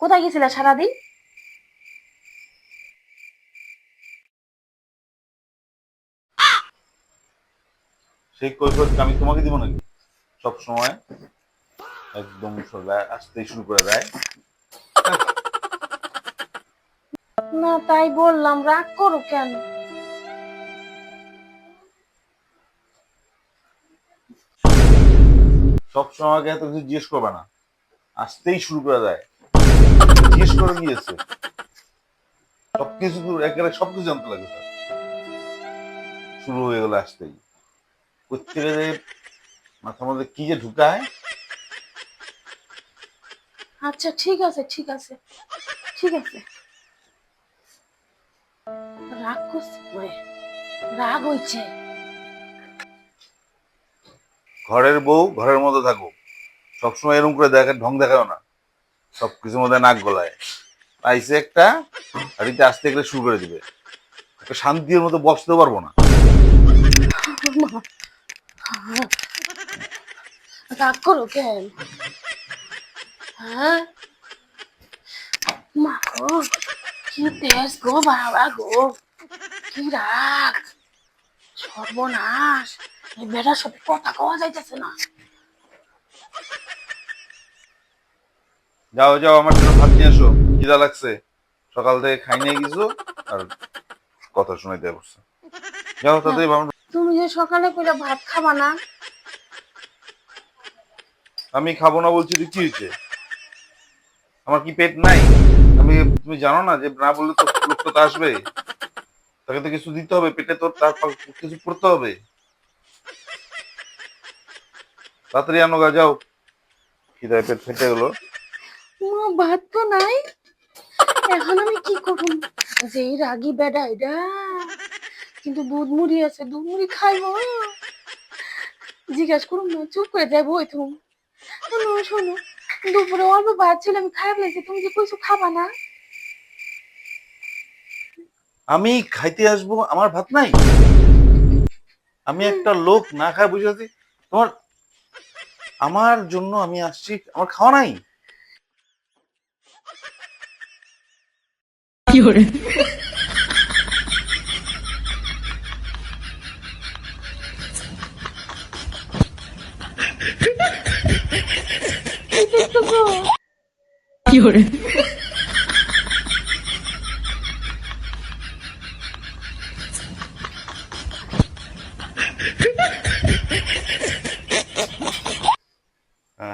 কোথায় গেছিলে সারাদিন? সেই কৈফিয়ত আমি তোমাকে দিব নাকি? সব সময় একদম আসতেই শুরু করে দেয়। হ্যাঁ, না তাই বললাম, রাগ করো কেন? সব সময় আমাকে এত কিছু জিজ্ঞেস করবে না, আসতেই শুরু করে দেয়। জিজ্ঞেস করে গিয়েছে সবকিছু, একেবারে সবকিছু জানতে লাগে তার। শুরু হয়ে গেল আসতেই, প্রত্যেকে যে মাথার মধ্যে কি যে ঢুকায়। আচ্ছা ঠিক আছে ঠিক আছে ঠিক আছে, রাগ করছে ওরে, রাগ হইছে। ঘরের বউ ঘরের মধ্যে থাকো, সবসময় এরকম করে দেখে ঢং দেখাও না, সবকিছুর মধ্যে নাক গলায়। পাইছে একটা গাড়িতে আসতে গেলে শুরু করে দিবে, একটা শান্তির মতো বসতেও পারবো না। মা, রাগ করো কেন? হ্যাঁ, মা গো, কি তেজ গো বাবা গো, কি রাগ, সর্বনাশ। এই বেটার সাথে কথা কওয়া যাইতেছে না। যাও যাও, আমার জন্য ভাত নিয়ে আসো, খিদা লাগছে, সকাল থেকে খাই নিয়ে কিছু, আর কথা শোনাইতে বসছে। যাও হ্যাঁ, তাড়াতাড়ি তুমি যে সকালে কইলা ভাত খাবা না। আমি খাবো না বলছি তো কি হয়েছে? আমার কি পেট নাই? আমি, তুমি জানো না যে না বললে তো লোকটা তো আসবে, তাকে তো কিছু দিতে হবে পেটে, তো তার কিছু করতে হবে। তাড়াতাড়ি আনো গা, যাও, খিদায় পেট ফেটে গেলো। মা ভাত তো নাই, এখন আমি কি করুম? যেই রাগী বেডা এটা, কিন্তু দুধ মুড়ি আছে, দুধ মুড়ি খাইবো। জিজ্ঞাসা করুম না, চুপ করে যাইবো ওই তুমি। শোনো শোনো, দুপুরে অল্প ভাত ছিল, আমি খারাপ লাগছে, তুমি যে কইছো খাবা না। আমি খাইতে আসবো, আমার ভাত নাই? আমি একটা লোক না খায় বসে আছি, তোমার, আমার জন্য আমি আসছি, আমার খাওয়া নাই?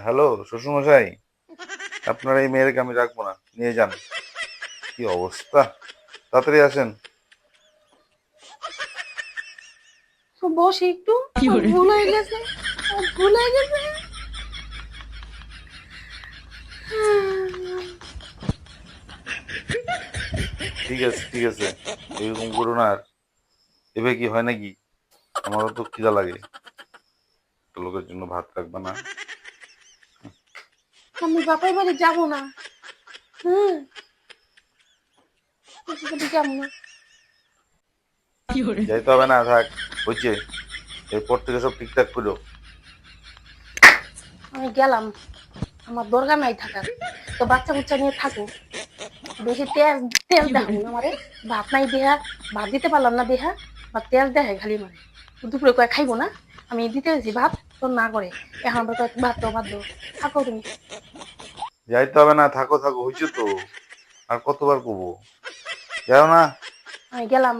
হ্যালো শ্বশুরমশাই, আপনার এই মেয়েকে আমি রাখবো না, নিয়ে যান। কি অবস্থা, তাড়াতাড়ি আসেন। তো বসে একটু, আমার ভুল হয়ে গেছে, আমার ভুল হয়ে গেছে। ঠিক আছে ঠিক আছে, এরকম করো না আর। এভাবে কি হয় নাকি? আমারও তো খিদা লাগে, একটা লোকের জন্য ভাত রাখবে না? আমি বাপের বাড়ি যাবো না। হম, যাবো না। যাইতে হবে না, থাক, হয়েছে, এরপর থেকে সব ঠিকঠাক করো। আমি গেলাম, আমার দরকার নাই থাকার, তো বাচ্চা বুচ্চা নিয়ে থাকো। বেশি তেল তেল দেখাবো না আমারে, ভাত নাই দেহা, ভাত দিতে পারলাম না দেহা, বা তেল দেখে খালি মারে। দুপুরে কয়ে খাইবো না, আমি দিতে গেছি ভাত, তো না করে, এখন আবার কয়েক ভাত দাও ভাত দাও। থাকো তুমি। যাইতে হবে না, থাকো থাকো, হয়েছে তো, আর কতবার কবো, যাও না। আমি গেলাম।